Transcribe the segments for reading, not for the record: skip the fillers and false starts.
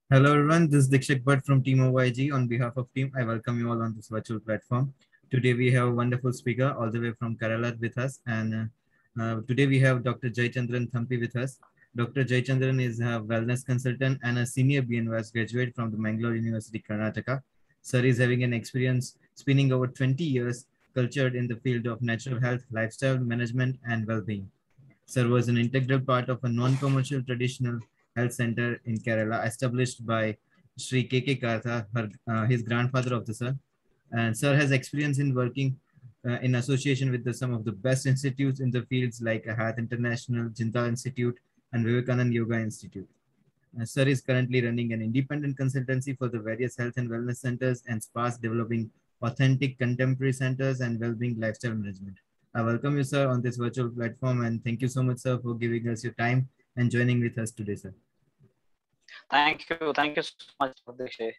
Hello everyone, this is Deexak Bhat from Team OYG. On behalf of Team, I welcome you all on this virtual platform. Today we have a wonderful speaker all the way from Kerala with us, and today we have Dr. Jayachandran Thampi with us. Dr. Jayachandran is a wellness consultant and a senior BNYS graduate from the Mangalore University, Karnataka. Sir is having an experience spending over 20 years cultured in the field of natural health, lifestyle management, and well-being. Sir was an integral part of a non-commercial traditional health center in Kerala established by Sri K.K. Kartha, his grandfather of the Sir. And Sir has experience in working in association with some of the best institutes in the fields like Hath International, Jindal Institute, and Vivekanand Yoga Institute. Sir is currently running an independent consultancy for the various health and wellness centers and spas, developing authentic contemporary centers and well-being lifestyle management. I welcome you, sir, on this virtual platform, and thank you so much, sir, for giving us your time and joining with us today, sir. Thank you so much, Abhishek.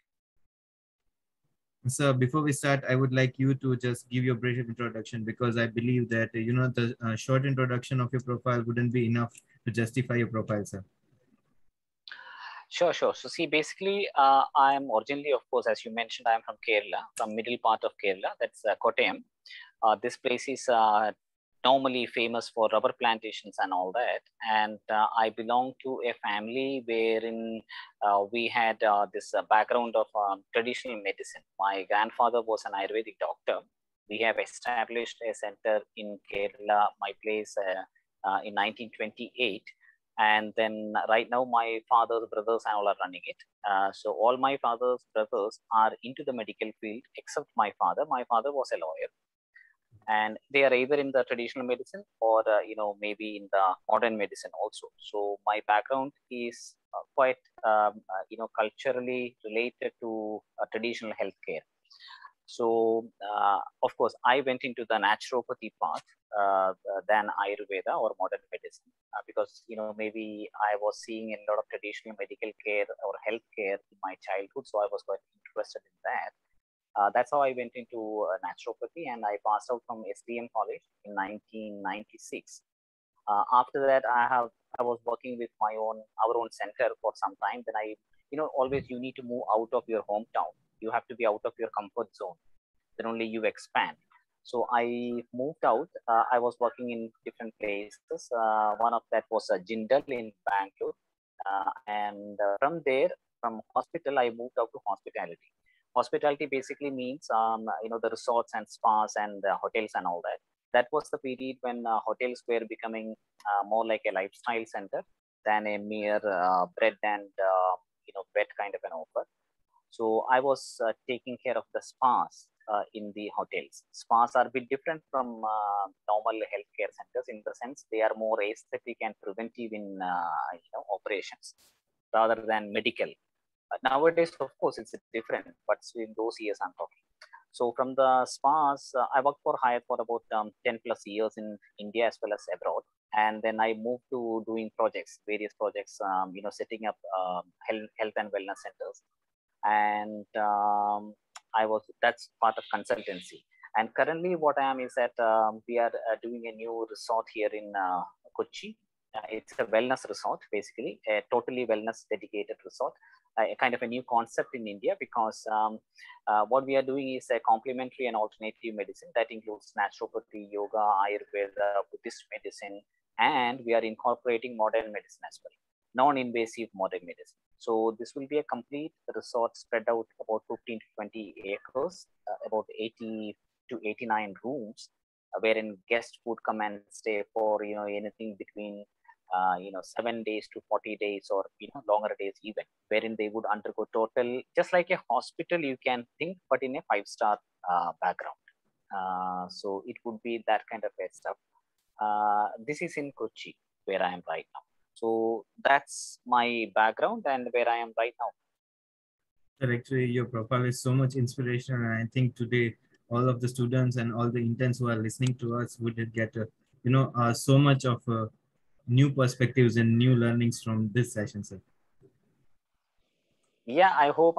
Sir, before we start, I would like you to just give your brief introduction because I believe that the short introduction of your profile wouldn't be enough to justify your profile, sir. Sure. So see, basically, I am originally, of course, as you mentioned, I am from Kerala, from middle part of Kerala. That's Kottayam. This place is normally famous for rubber plantations and all that. And I belong to a family wherein we had this background of traditional medicine. My grandfather was an Ayurvedic doctor. We have established a center in Kerala, my place, in 1928. And then right now my father's brothers and all are running it. So all my father's brothers are into the medical field except my father. My father was a lawyer, and they are either in the traditional medicine or maybe in the modern medicine also. So my background is quite culturally related to traditional healthcare. So of course I went into the naturopathy path than Ayurveda or modern medicine because maybe I was seeing a lot of traditional medical care or healthcare in my childhood, so I was quite interested in that. That's how I went into naturopathy, and I passed out from SDM College in 1996. After that, I was working with our own center for some time. Then always you need to move out of your hometown. You have to be out of your comfort zone. Then only you expand. So I moved out. I was working in different places. One of that was Jindal in Bangalore. And from there, from hospital, I moved out to hospitality. Hospitality basically means, the resorts and spas and hotels and all that. That was the period when hotels were becoming more like a lifestyle center than a mere bread and, bed kind of an offer. So I was taking care of the spas in the hotels. Spas are a bit different from normal healthcare centers in the sense they are more aesthetic and preventive in operations rather than medical. Nowadays, of course, it's different, but in those years I'm talking. So from the spas, I worked for Hyatt for about 10 plus years in India as well as abroad. And then I moved to doing projects, various projects, setting up health and wellness centers. And that's part of consultancy. And currently what I am is that we are doing a new resort here in Kochi. It's a wellness resort, basically, a totally wellness dedicated resort, a kind of a new concept in India because what we are doing is a complementary and alternative medicine that includes naturopathy, yoga, Ayurveda, Buddhist medicine, and we are incorporating modern medicine as well, non-invasive modern medicine. So this will be a complete resort spread out about 15 to 20 acres, about 80 to 89 rooms, wherein guests would come and stay for anything between 7 days to 40 days or longer days even, wherein they would undergo total, just like a hospital you can think, but in a 5-star background. So it would be that kind of a stuff. This is in Kochi where I am right now. So that's my background and where I am right now. Sir, actually, your profile is so much inspirational, and I think today all of the students and all the interns who are listening to us would get so much of new perspectives and new learnings from this session, sir. Yeah, I hope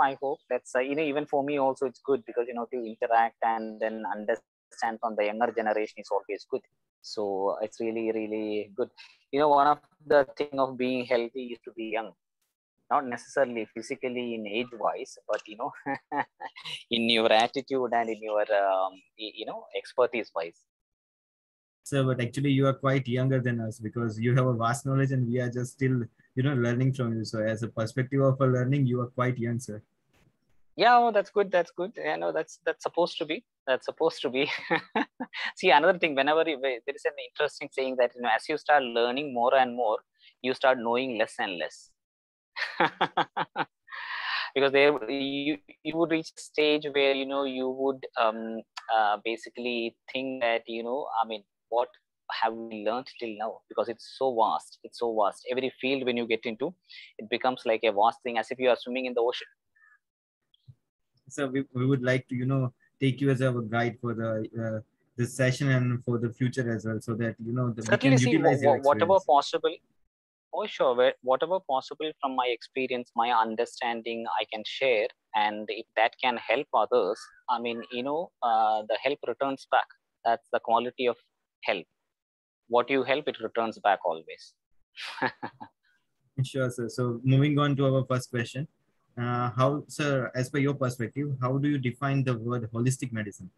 that's even for me also it's good because to interact and then understand from the younger generation is always good. So it's really good. One of the thing of being healthy is to be young. not necessarily physically in age wise, but in your attitude and in your expertise wise. So, but actually you are quite younger than us because you have a vast knowledge and we are just still, learning from you. So as a perspective of a learning, you are quite young, sir. Yeah, oh, that's good. That's good. That's supposed to be. That's supposed to be. See, another thing, whenever there is an interesting saying that, as you start learning more and more, you start knowing less and less. Because you would reach a stage where, you would basically think that, I mean, what have we learned till now? Because it's so vast. It's so vast. Every field when you get into, it becomes like a vast thing, as if you are swimming in the ocean. So we would like to, take you as our guide for the this session and for the future as well, so that, we Certainly, can see, utilize your whatever experience. possible. Oh, sure. Whatever possible from my experience, my understanding, I can share. And if that can help others, I mean, the help returns back. That's the quality of help. What you help, it returns back always. Sure, sir. So moving on to our first question. How, sir, as per your perspective, how do you define the word holistic medicine?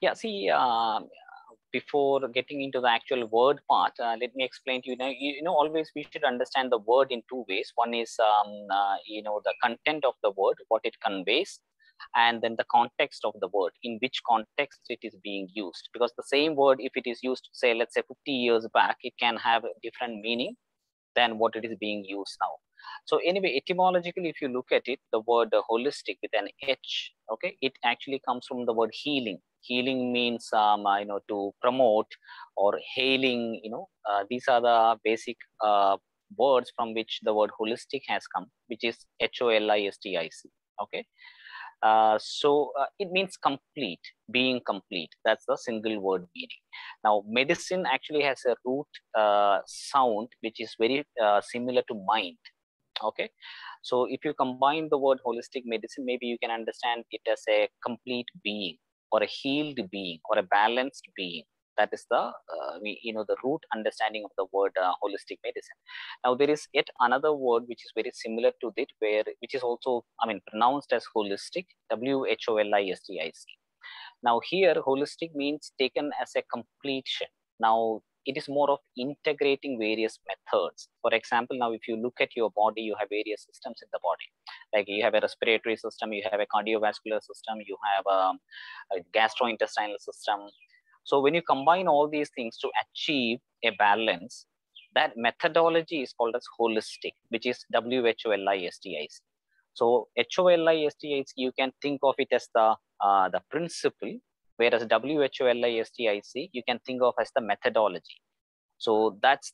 Yeah, see, before getting into the actual word part, let me explain to you. Always we should understand the word in two ways. One is, the content of the word, what it conveys, and then the context of the word, in which context it is being used. Because the same word, if it is used, say, let's say 50 years back, it can have a different meaning than what it is being used now. So anyway, etymologically, if you look at it, the word holistic with an H, okay, it actually comes from the word healing. Healing means, to promote, or hailing, these are the basic words from which the word holistic has come, which is HOLISTIC, okay. So it means complete, being complete. That's the single word meaning. Now, medicine actually has a root sound which is very similar to mind. Okay, so if you combine the word holistic medicine, maybe you can understand it as a complete being, or a healed being, or a balanced being. That is the root understanding of the word holistic medicine. Now there is yet another word which is very similar to it, which is also, pronounced as holistic, WHOLISTIC. Now here, holistic means taken as a completion. Now it is more of integrating various methods. For example, now if you look at your body, you have various systems in the body. Like you have a respiratory system, you have a cardiovascular system, you have a gastrointestinal system. So when you combine all these things to achieve a balance, that methodology is called as holistic, which is WHOLISTIC. So HOLISTIC, you can think of it as the principle, whereas WHOLISTIC, you can think of as the methodology. So that's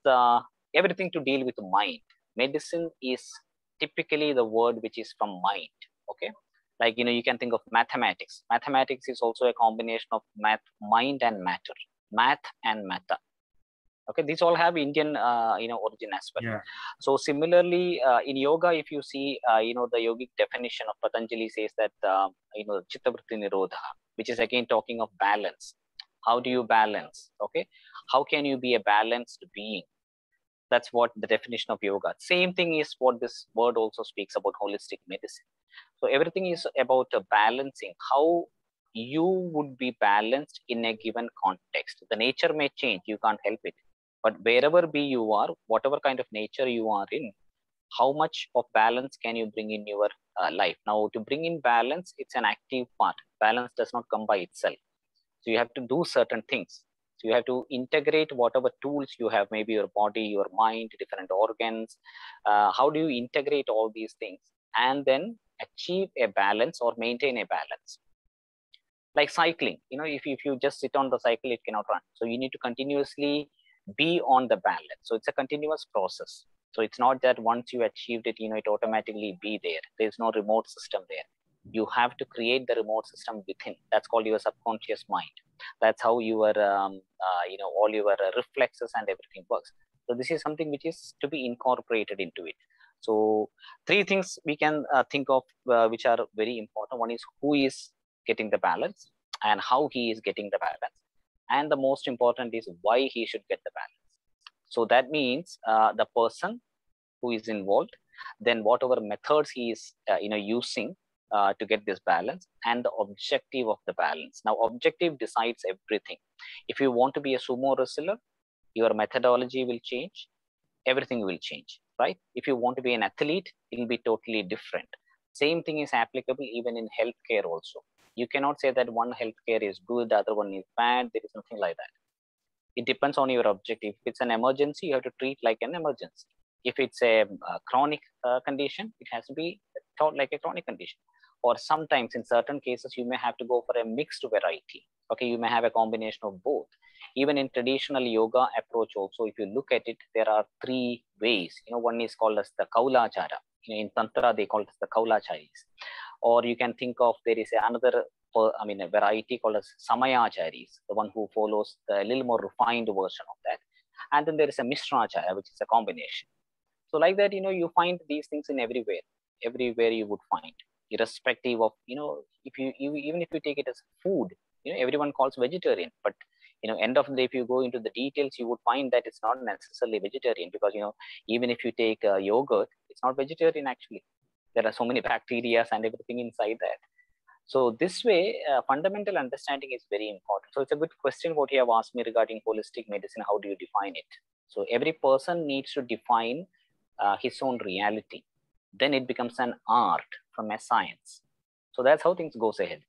everything to deal with mind. Medicine is typically the word which is from mind. Okay, like you can think of mathematics. Mathematics is also a combination of mind and matter, math and matter. Okay, these all have Indian origin as well. Yeah. So similarly, in yoga, if you see the yogic definition of Patanjali says that chittavritti nirodha, which is again talking of balance. How do you balance? Okay, how can you be a balanced being? That's what the definition of yoga. Same thing is what this word also speaks about, holistic medicine. So everything is about balancing, how you would be balanced in a given context. The nature may change, you can't help it. But wherever be you are, whatever kind of nature you are in, how much of balance can you bring in your life? Now, to bring in balance, it's an active part. Balance does not come by itself. So you have to do certain things. So you have to integrate whatever tools you have, maybe your body, your mind, different organs. How do you integrate all these things and then achieve a balance or maintain a balance? Like cycling, if you just sit on the cycle, it cannot run. So you need to continuously be on the balance. So it's a continuous process. So it's not that once you achieved it, it automatically be there. There's no remote system there. You have to create the remote system within. That's called your subconscious mind. That's how your all your reflexes and everything works. So this is something which is to be incorporated into it. So three things we can think of which are very important. One is who is getting the balance and how he is getting the balance, and the most important is why he should get the balance. So that means the person who is involved, then whatever methods he is using to get this balance, and the objective of the balance. Now objective decides everything. If you want to be a sumo wrestler, your methodology will change, everything will change, right? If you want to be an athlete, it will be totally different. Same thing is applicable even in healthcare also. You cannot say that one healthcare is good, the other one is bad. There is nothing like that. It depends on your objective. If it's an emergency, you have to treat like an emergency. If it's a chronic condition, it has to be thought like a chronic condition. Or sometimes in certain cases, you may have to go for a mixed variety. Okay, you may have a combination of both. Even in traditional yoga approach also, if you look at it, there are three ways. One is called as the Kaulachara. In Tantra, they call it the Kaulacharis. Or you can think of, there is another, a variety called as Samayacharis, the one who follows the little more refined version of that. And then there is a Mishrachara, which is a combination. So like that, you find these things in everywhere you would find, irrespective of, even if you take it as food, everyone calls vegetarian, but end of the day, if you go into the details, you would find that it's not necessarily vegetarian, because even if you take yogurt, it's not vegetarian actually. There are so many bacteria and everything inside that. So this way, fundamental understanding is very important. So it's a good question what you have asked me regarding holistic medicine. How do you define it? So every person needs to define his own reality. Then it becomes an art from a science. So that's how things goes ahead.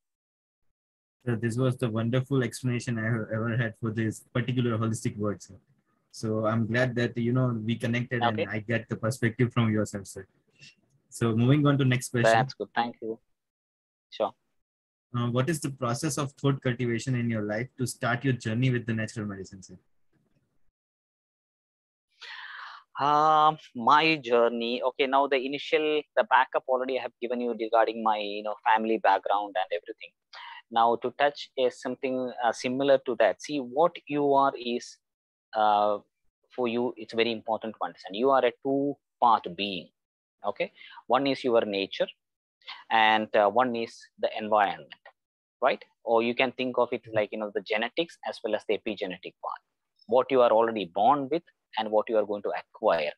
So this was the wonderful explanation I have ever had for this particular holistic word, sir. So I'm glad that, we connected, okay, and I get the perspective from yourself, sir. So moving on to next question. That's good. Thank you. Sure. What is the process of thought cultivation in your life to start your journey with the natural medicine, sir? My journey. Okay, now the backup already I have given you regarding my family background and everything. Now to touch is something similar to that. See, what you are is for you, it's very important to understand. You are a two-part being. Okay, one is your nature, and one is the environment, right? Or you can think of it like the genetics as well as the epigenetic part. What you are already born with and what you are going to acquire,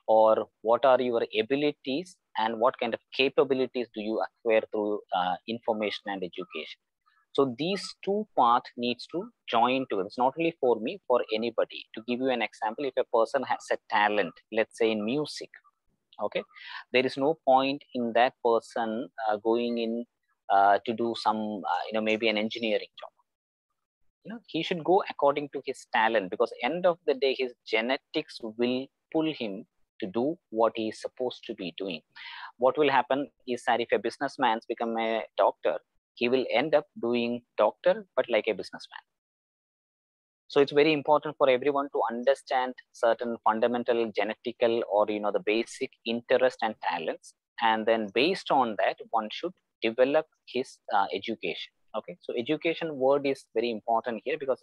or what are your abilities and what kind of capabilities do you acquire through information and education. So these two parts needs to join together. It's not only for me, for anybody. To give you an example, if a person has a talent, let's say in music, okay, there is no point in that person going in to do some, maybe an engineering job. He should go according to his talent, because end of the day, his genetics will pull him to do what he is supposed to be doing. What will happen is that if a businessman's become a doctor, he will end up doing doctor, but like a businessman. So it's very important for everyone to understand certain fundamental genetical or, the basic interest and talents. And then based on that, one should develop his education. Okay, so education word is very important here, because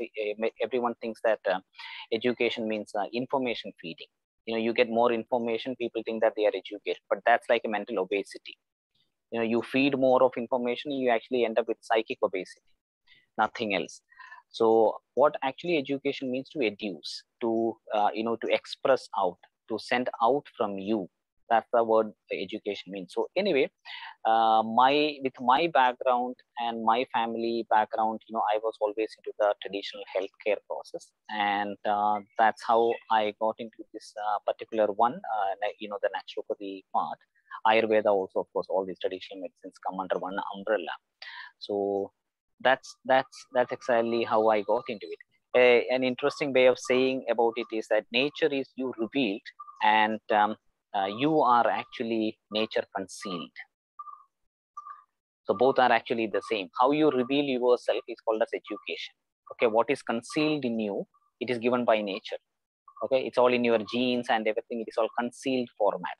everyone thinks that education means information feeding. You get more information, people think that they are educated, but that's like a mental obesity. You feed more of information, you actually end up with psychic obesity, nothing else. So what actually education means to educe, to to express out, to send out from you. That's the word education means. So anyway, with my background and my family background, I was always into the traditional healthcare process, and that's how I got into this particular one. The naturopathy part, Ayurveda also, of course, all these traditional medicines come under one umbrella. So that's exactly how I got into it. An interesting way of saying about it is that nature is you revealed, and you are actually nature concealed. So both are actually the same. How you reveal yourself is called as education. Okay, what is concealed in you, it is given by nature. Okay, it's all in your genes and everything. It is all concealed format.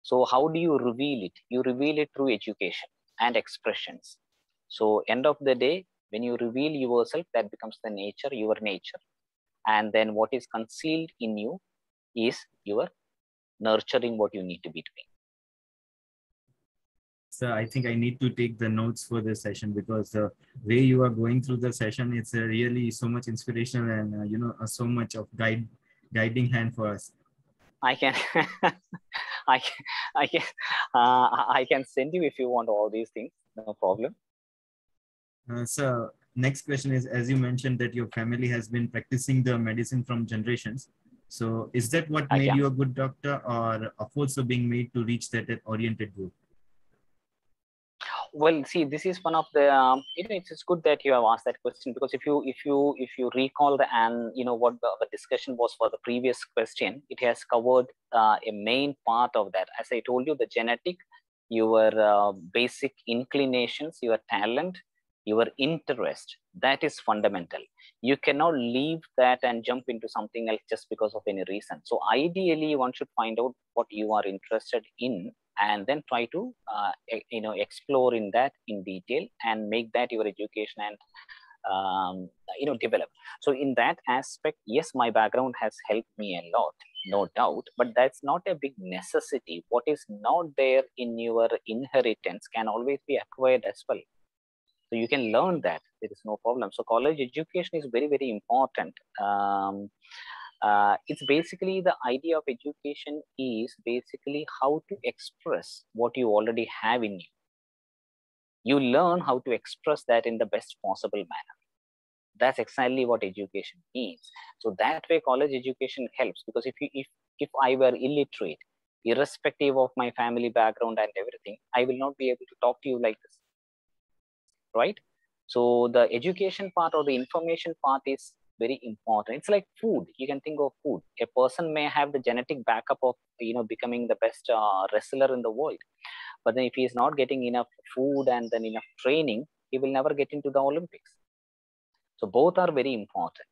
So how do you reveal it? You reveal it through education and expressions. So end of the day, when you reveal yourself, that becomes the nature, your nature. And then what is concealed in you is your nurturing, what you need to be doing. So I think I need to take the notes for this session, because the way you are going through the session, it's really so much inspirational and so much of guiding hand for us. I can I can, I can send you if you want all these things. No problem. So next question is, as you mentioned that your family has been practicing the medicine from generations. So is that what made Yeah. you a good doctor, or efforts are being made to reach that oriented goal? Well, see, this is one of the it's good that you have asked that question, because if you recall what the discussion was for the previous question, it has covered a main part of that. As I told you, the genetic, your basic inclinations, your talent, your interest, that is fundamental. You cannot leave that and jump into something else just because of any reason. So ideally, one should find out what you are interested in, and then try to explore in that in detail and make that your education and develop. So in that aspect, yes, my background has helped me a lot, no doubt, but that's not a big necessity. What is not there in your inheritance can always be acquired as well. So you can learn that, there is no problem. So college education is very, very important. It's basically, the idea of education is basically how to express what you already have in you. You learn how to express that in the best possible manner. That's exactly what education means. So that way, college education helps, because if I were illiterate, irrespective of my family background and everything, I will not be able to talk to you like this, right? So the education part or the information part is very important. It's like food. You can think of food. A person may have the genetic backup of becoming the best wrestler in the world, but then if he is not getting enough food and then enough training, he will never get into the Olympics. So both are very important.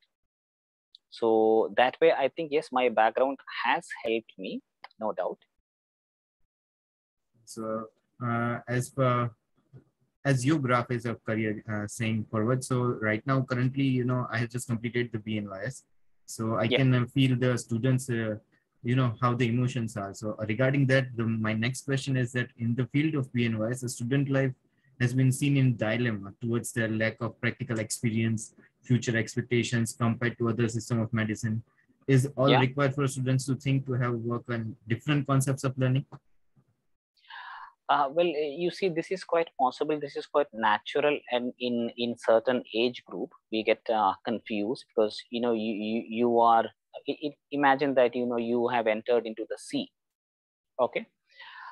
So that way, I think, yes, my background has helped me, no doubt. So as your graph is of career saying forward, so right now currently I have just completed the BNYS, so I can feel the students how the emotions are. So regarding that, my next question is that in the field of BNYS, the student life has been seen in dilemma towards their lack of practical experience, future expectations compared to other system of medicine. Is all required for students to think to have work on different concepts of learning? Well, you see, this is quite possible. This is quite natural, and in certain age group, we get confused, because you are. Imagine that you have entered into the sea. Okay,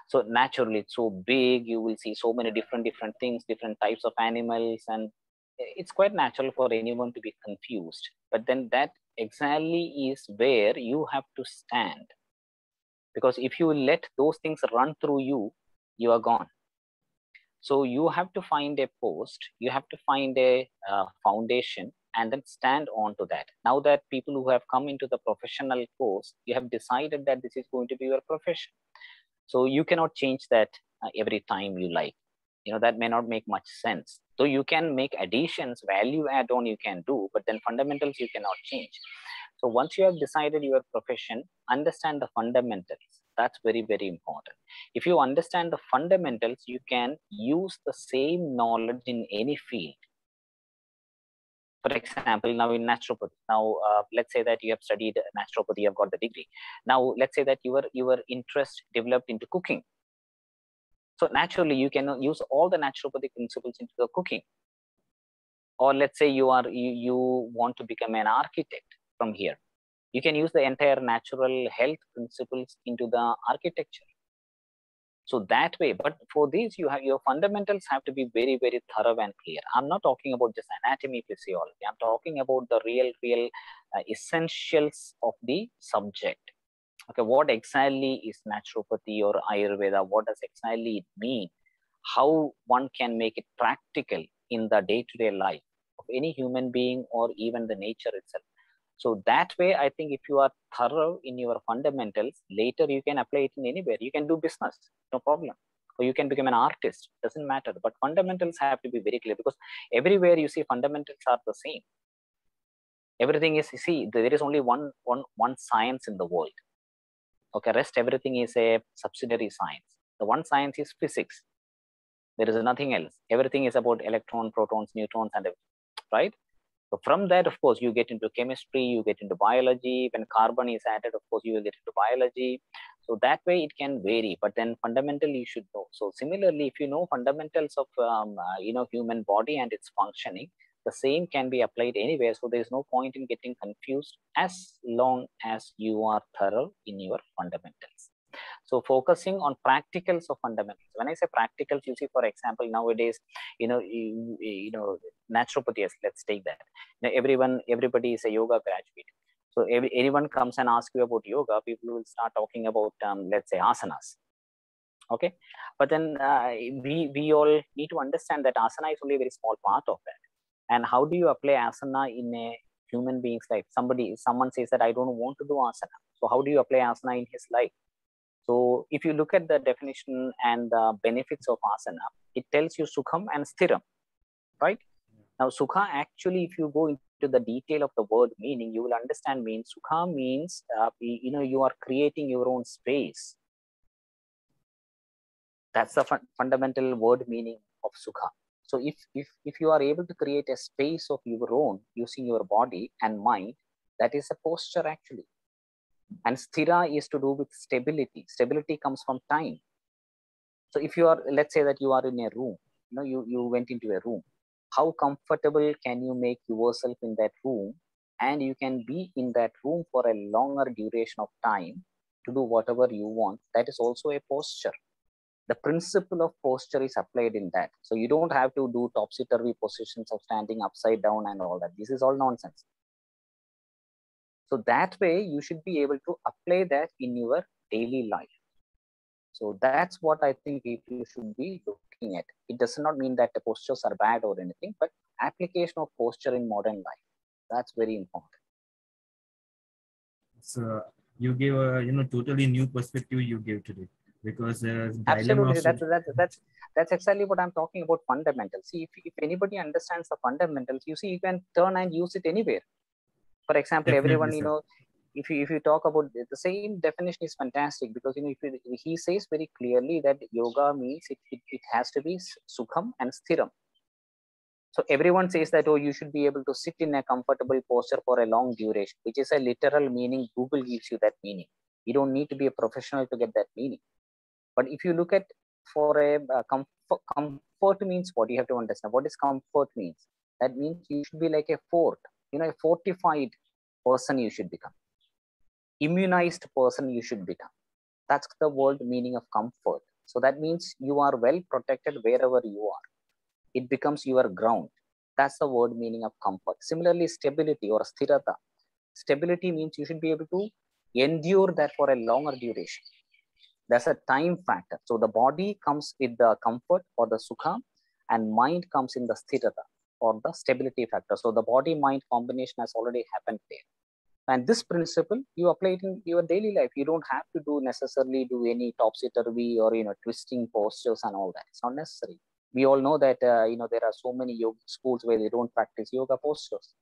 so naturally, it's so big. You will see so many different things, different types of animals, and it's quite natural for anyone to be confused. But then that exactly is where you have to stand, because if you let those things run through you, you are gone. So you have to find a post, you have to find a foundation, and then stand on to that. Now that people who have come into the professional course, you have decided that this is going to be your profession. So you cannot change that every time you like. That may not make much sense. So you can make additions, value add on you can do, but then fundamentals you cannot change. So once you have decided your profession, understand the fundamentals. That's very, very important. If you understand the fundamentals, you can use the same knowledge in any field. For example, now in naturopathy, let's say that you have studied naturopathy, you have got the degree. Now, let's say that your interest developed into cooking. So naturally, you can use all the naturopathic principles into the cooking. Or let's say you want to become an architect from here. You can use the entire natural health principles into the architecture. So that way, but for these, your fundamentals have to be very, very thorough and clear. I'm not talking about just anatomy, physiology. I'm talking about the real essentials of the subject. Okay, what exactly is naturopathy or Ayurveda? What does exactly it mean? How one can make it practical in the day-to-day life of any human being or even the nature itself. So that way, I think if you are thorough in your fundamentals, later you can apply it in anywhere. You can do business, no problem. Or you can become an artist, doesn't matter. But fundamentals have to be very clear, because everywhere you see fundamentals are the same. Everything is, see, there is only one science in the world. Okay, rest everything is a subsidiary science. The one science is physics. There is nothing else. Everything is about electrons, protons, neutrons, and everything, right? So from that, of course, you get into chemistry, you get into biology. When carbon is added, of course, you will get into biology. So that way it can vary, but then fundamentally you should know. So similarly, if you know fundamentals of human body and its functioning, the same can be applied anywhere. So there's no point in getting confused as long as you are thorough in your fundamentals. So focusing on practicals of fundamentals. When I say practicals, you see, for example, nowadays, naturopathy, let's take that. Everybody is a yoga graduate. So anyone comes and asks you about yoga, people will start talking about, let's say, asanas. Okay, but then we all need to understand that asana is only a very small part of that. And how do you apply asana in a human being's life? Someone says that I don't want to do asana. So how do you apply asana in his life? So if you look at the definition and the benefits of asana, it tells you sukham and sthiram, right? Now, sukha actually, if you go into the detail of the word meaning, you will understand means sukha means, you are creating your own space. That's the fundamental word meaning of sukha. So if you are able to create a space of your own using your body and mind, that is a posture actually. And sthira is to do with stability. Stability comes from time. So if you are, let's say that you are in a room, you went into a room. How comfortable can you make yourself in that room? And you can be in that room for a longer duration of time to do whatever you want. That is also a posture. The principle of posture is applied in that. So you don't have to do topsy-turvy positions of standing upside down and all that. This is all nonsense. So that way you should be able to apply that in your daily life. So that's what I think people should be looking at. It does not mean that the postures are bad or anything, but application of posture in modern life. That's very important. So you gave a totally new perspective you gave today, because absolutely that's exactly what I'm talking about. Fundamentals. See, if anybody understands the fundamentals, you see, you can turn and use it anywhere. For example, Definitely, everyone, sir. if you talk about the same definition is fantastic, because he says very clearly that yoga means it has to be sukham and sthiram. So everyone says that, oh, you should be able to sit in a comfortable posture for a long duration, which is a literal meaning. Google gives you that meaning. You don't need to be a professional to get that meaning. But if you look at for a comfort means what? You have to understand what is comfort means. That means you should be like a fort, a fortified person you should become. Immunized person you should become. That's the word meaning of comfort. So that means you are well protected wherever you are. It becomes your ground. That's the word meaning of comfort. Similarly, stability or sthirata. Stability means you should be able to endure that for a longer duration. There's a time factor. So the body comes with the comfort or the sukha, and mind comes in the sthirata or the stability factor. So the body-mind combination has already happened there. And this principle, you apply it in your daily life. You don't have to necessarily do any topsy-turvy or twisting postures and all that. It's not necessary. We all know that there are so many yoga schools where they don't practice yoga postures.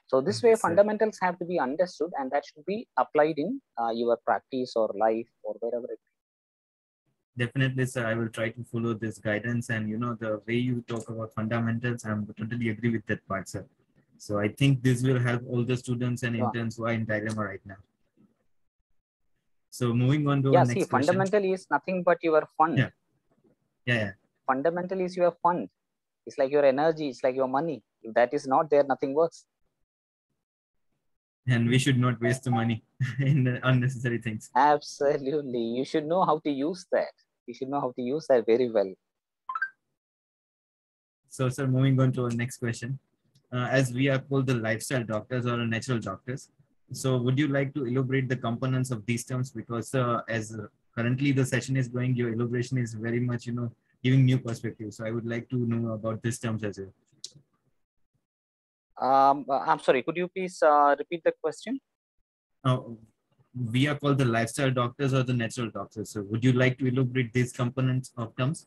So this way, fundamentals have to be understood, and that should be applied in your practice or life or wherever it is. Definitely, sir. I will try to follow this guidance, and the way you talk about fundamentals, I'm totally agree with that part, sir. So I think this will help all the students and interns who are in dilemma right now. So moving on to our next question. Fundamental is nothing but your fund. Yeah. Fundamental is your fund. It's like your energy. It's like your money. If that is not there, nothing works. And we should not waste the money in unnecessary things. Absolutely. You should know how to use that. You should know how to use that very well. So, sir, moving on to our next question. As we are called the lifestyle doctors or natural doctors, so would you like to elaborate the components of these terms? Because as currently the session is going, your elaboration is very much, giving new perspective. So I would like to know about these terms as well. I'm sorry, could you please repeat the question? We are called the lifestyle doctors or the natural doctors. So would you like to elaborate these components of terms?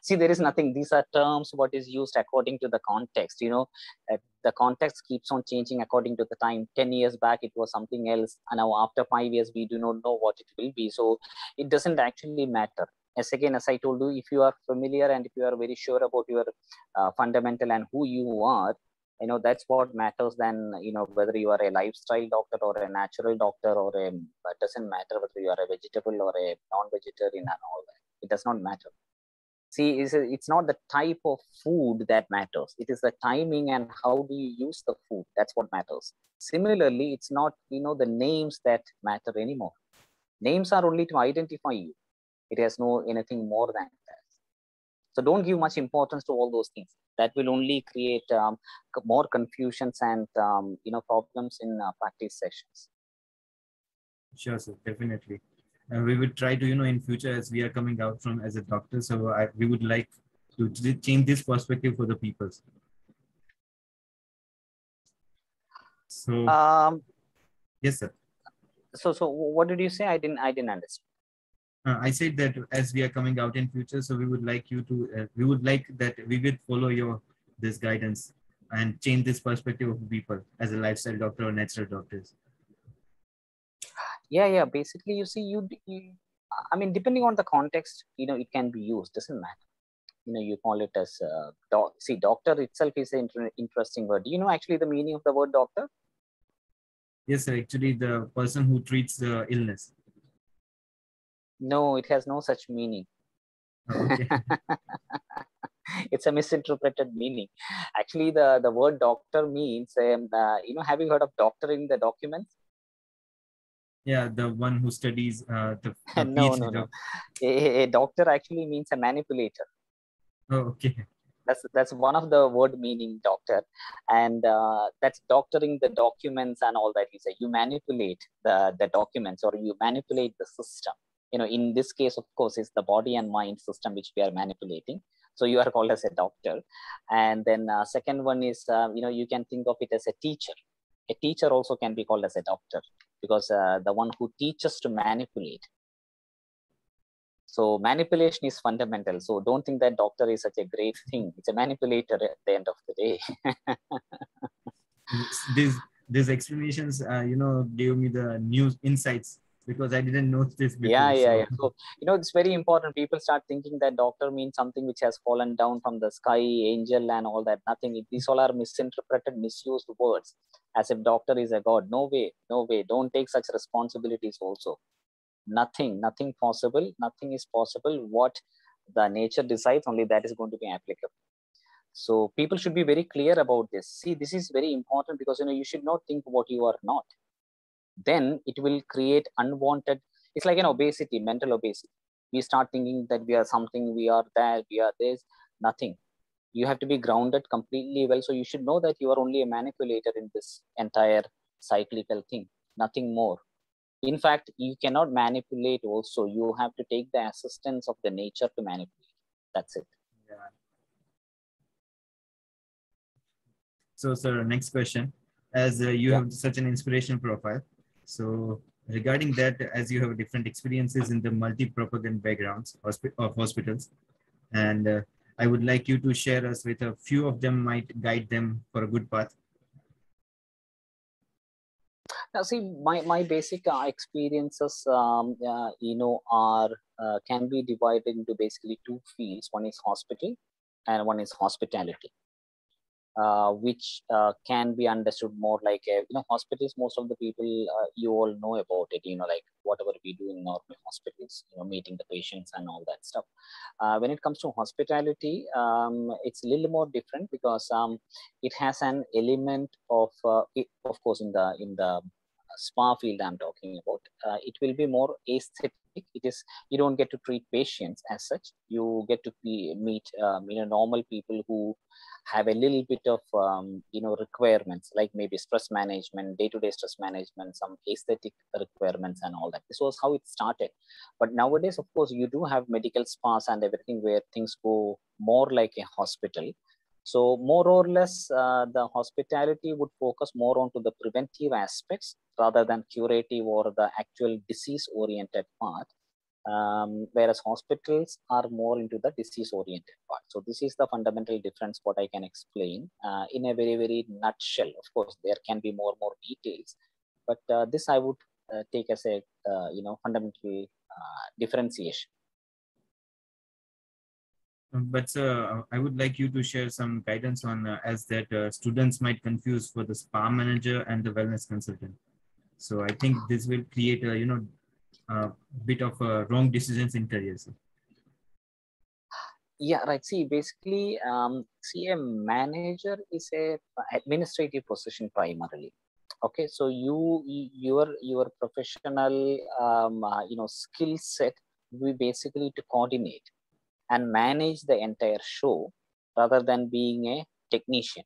See, there is nothing. These are terms what is used according to the context. The context keeps on changing according to the time. 10 years back, it was something else. And now after 5 years, we do not know what it will be. So it doesn't actually matter. As I told you, if you are familiar and if you are very sure about your fundamental and who you are, That's what matters than, whether you are a lifestyle doctor or a natural doctor or it doesn't matter whether you are a vegetable or a non-vegetarian and all that. It does not matter. See, it's not the type of food that matters. It is the timing and how do you use the food. That's what matters. Similarly, it's not, the names that matter anymore. Names are only to identify you. It has no anything more than that. So don't give much importance to all those things. That will only create more confusions and problems in practice sessions. Sure, sir, definitely. We would try to, in future, as we are coming out from as a doctor, so we would like to change this perspective for the people. So, yes, sir. So what did you say? I didn't understand. I said that as we are coming out in future, so we would like you to, we would like that we will follow this guidance and change this perspective of people as a lifestyle doctor or natural doctors. Yeah. Basically, you see, I mean, depending on the context, it can be used. Doesn't matter. You call it as see, doctor itself is an interesting word. Do you know actually the meaning of the word doctor? Yes, sir. Actually, the person who treats the illness. No, it has no such meaning. Oh, okay. It's a misinterpreted meaning. Actually, the word doctor means, have you heard of doctoring the documents? Yeah, the one who studies the No. A doctor actually means a manipulator. Oh, okay. That's one of the word meaning doctor, and that's doctoring the documents and all that. You say you manipulate the documents or you manipulate the system. In this case, of course, it's the body and mind system which we are manipulating. So you are called as a doctor. And then second one is, you can think of it as a teacher. A teacher also can be called as a doctor because the one who teaches to manipulate. So manipulation is fundamental. So don't think that doctor is such a great thing. It's a manipulator at the end of the day. These explanations, gave me the new insights because I didn't know this before. Yeah. So, it's very important. People start thinking that doctor means something which has fallen down from the sky, angel and all that. Nothing. These all are misinterpreted, misused words as if doctor is a god. No way. Don't take such responsibilities also. Nothing possible. Nothing is possible. What the nature decides, only that is going to be applicable. So people should be very clear about this. See, this is very important because, you should not think what you are not. Then it will create unwanted. It's like obesity, mental obesity. We start thinking that we are something, we are that, we are this. Nothing. You have to be grounded completely well. So you should know that you are only a manipulator in this entire cyclical thing. Nothing more. In fact, you cannot manipulate also. You have to take the assistance of the nature to manipulate. That's it. Yeah. So, sir, next question. As you have such an inspirational profile, so regarding that, as you have different experiences in the multi-propagand backgrounds of hospitals, and I would like you to share us with a few of them might guide them for a good path. Now, see, my basic experiences, are can be divided into basically two fields. One is hospital, and one is hospitality. Which can be understood more like hospitals. Most of the people you all know about it. Like whatever we do in normal hospitals, meeting the patients and all that stuff. When it comes to hospitality, it's a little more different because it has an element of, of course, in the spa field I'm talking about. It will be more aesthetic. It is, you don't get to treat patients as such. You get to meet normal people who have a little bit of requirements, like maybe stress management, day-to-day stress management, some aesthetic requirements and all that. This was how it started. But nowadays, of course, you do have medical spas and everything where things go more like a hospital. So more or less, the hospitality would focus more onto the preventive aspects rather than curative or the actual disease-oriented part. Whereas hospitals are more into the disease-oriented part. So this is the fundamental difference what I can explain in a very, very nutshell. Of course, there can be more details, but this I would take as a fundamental differentiation. But I would like you to share some guidance on as that students might confuse for the spa manager and the wellness consultant. So I think this will create a a bit of wrong decisions in careers. Yeah, right. See, basically, see, a manager is a administrative position primarily. Okay, so your professional skill set will be basically to coordinate and manage the entire show rather than being a technician.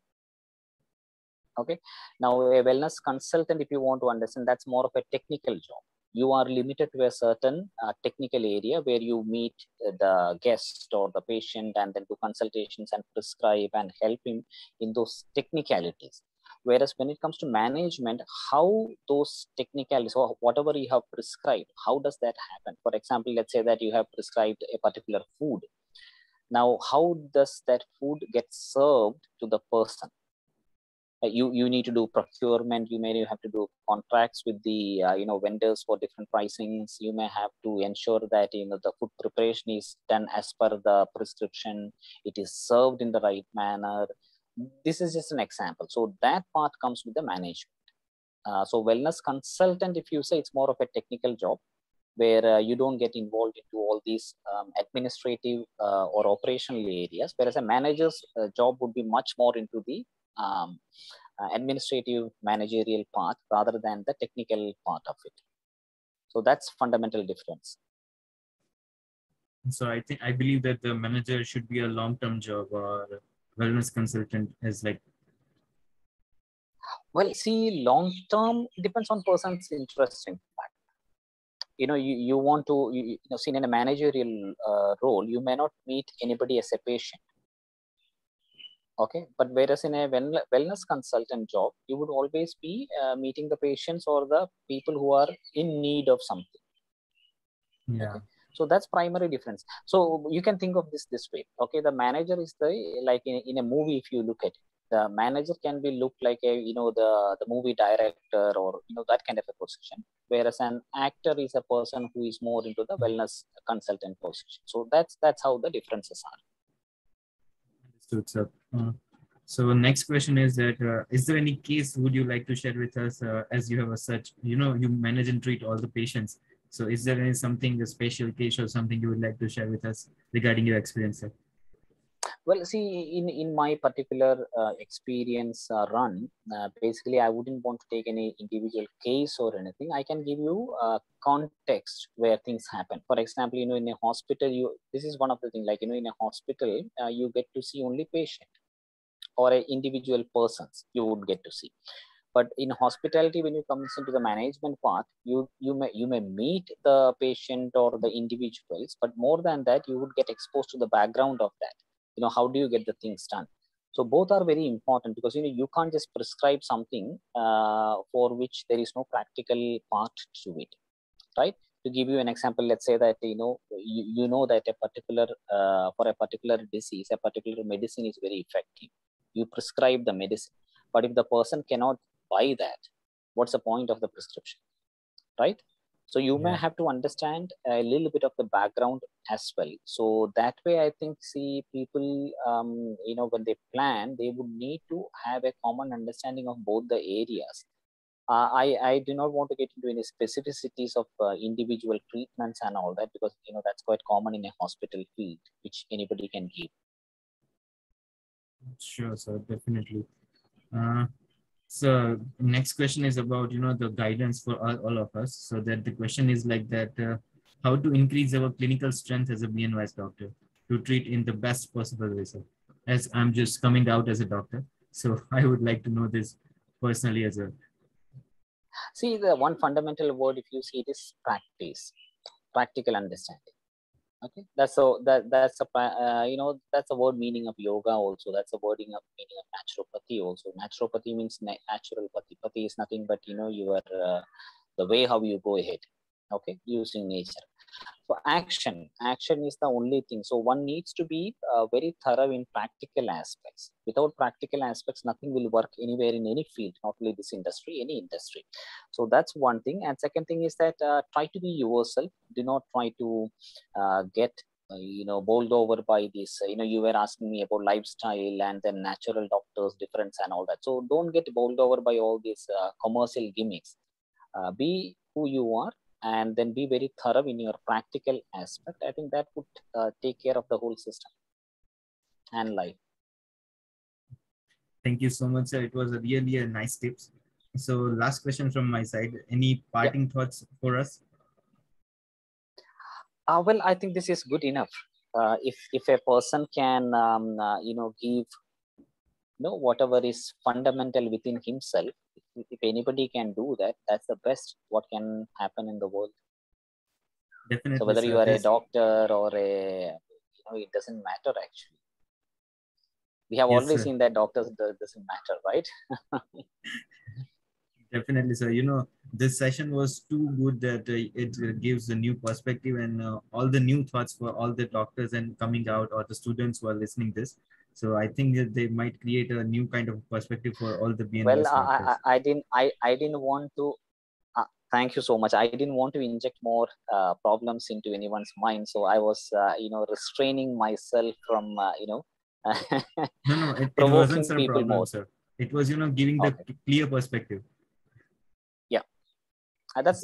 Okay, now a wellness consultant, if you want to understand, that's more of a technical job. You are limited to a certain technical area where you meet the guest or the patient and then do consultations and prescribe and help him in those technicalities. Whereas when it comes to management, how those technicalities or whatever you have prescribed, how does that happen? For example, let's say that you have prescribed a particular food. Now how does that food get served to the person? You need to do procurement. You may have to do contracts with the vendors for different pricings. You may have to ensure that the food preparation is done as per the prescription. It is served in the right manner. This is just an example. So that part comes with the management. So wellness consultant, if you say, it's more of a technical job where you don't get involved into all these administrative or operational areas, whereas a manager's job would be much more into the administrative managerial part rather than the technical part of it. So that's fundamental difference. So I believe that the manager should be a long-term job, or wellness consultant is like. Well, see, long term depends on person's interest. In fact, you want to see, in a managerial role, you may not meet anybody as a patient. Okay, but whereas in a wellness consultant job, you would always be meeting the patients or the people who are in need of something. Yeah. Okay, so that's primary difference. So you can think of this way. Okay, the manager is the, like in a movie, if you look at it, the manager can be looked like a the movie director or that kind of a position, whereas an actor is a person who is more into the wellness consultant position. So that's how the differences are. Understood, sir. So next question is that is there any case would you like to share with us, as you have a such you manage and treat all the patients? So is there any something, a special case or something you would like to share with us regarding your experience, sir? Well, see, in my particular experience run, basically, I wouldn't want to take any individual case or anything. I can give you context where things happen. For example, in a hospital, this is one of the things, like in a hospital, you get to see only patient or a individual persons you would get to see. But in hospitality, when you come into the management part, you may meet the patient or the individuals, but more than that, you would get exposed to the background of that. How do you get the things done? So both are very important, because you can't just prescribe something for which there is no practical part to it, right? To give you an example, let's say that you know that a particular for a particular disease, a particular medicine is very effective. You prescribe the medicine, but if the person cannot buy that, what's the point of the prescription, right? So you may have to understand a little bit of the background as well. So that way, I think, see, people when they plan, they would need to have a common understanding of both the areas. I do not want to get into any specificities of individual treatments and all that, because that's quite common in a hospital field, which anybody can give. Sure, sir, definitely. So next question is about the guidance for all of us. So that the question is like that: how to increase our clinical strength as a BNYS doctor to treat in the best possible way, sir? As I'm just coming out as a doctor, so I would like to know this personally as well. See, the one fundamental word, if you see it, is practice, practical understanding. Okay, that's a word meaning of yoga also. That's a wording of meaning of naturopathy also. Naturopathy means natural pathy. Pathy is nothing but your the way how you go ahead, okay, using nature. So action is the only thing. So one needs to be very thorough in practical aspects. Without practical aspects, nothing will work anywhere in any field, not only this industry, any industry. So that's one thing. And second thing is that try to be yourself. Do not try to get bowled over by this. You were asking me about lifestyle and then natural doctors difference and all that. So don't get bowled over by all these commercial gimmicks. Be who you are, and then be very thorough in your practical aspect. I think that would take care of the whole system and life. Thank you so much, sir. It was really a nice tips. So last question from my side. Any parting thoughts for us? Well, I think this is good enough. If a person can, give, whatever is fundamental within himself, if anybody can do that, that's the best what can happen in the world. Definitely. So whether sir, you are a doctor or it doesn't matter actually. We have already seen that doctors doesn't matter, right? Definitely, sir. This session was too good that it gives a new perspective and all the new thoughts for all the doctors and coming out, or the students who are listening this. So I think that they might create a new kind of perspective for all the BNYS well, doctors. I didn't want to. Thank you so much. I didn't want to inject more problems into anyone's mind, so I was, restraining myself from, No, it provoking wasn't sir people problem, more. sir. It was, giving the clear perspective. Yeah, that's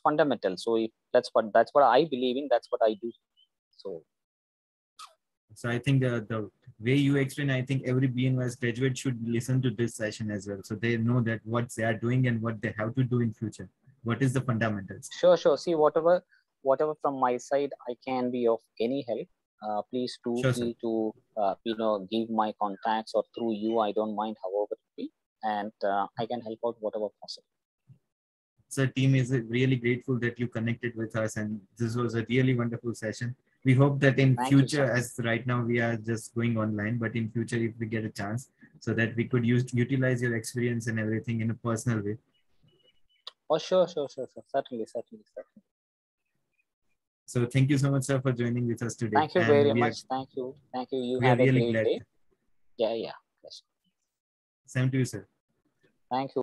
fundamental. So if that's what I believe in, that's what I do. So I think the way you explain, I think every BNYS graduate should listen to this session as well, so they know that what they are doing and what they have to do in future. What is the fundamentals? Sure. See, whatever from my side I can be of any help. Please do feel to give my contacts, or through you. I don't mind however it be, and I can help out whatever possible. So team is really grateful that you connected with us, and this was a really wonderful session. We hope that in future, as right now we are just going online, but in future if we get a chance, so that we could utilize your experience and everything in a personal way. Oh, sure. Certainly. So thank you so much, sir, for joining with us today. Thank you very much. Thank you. You have a great day. Yeah. Same to you, sir. Thank you.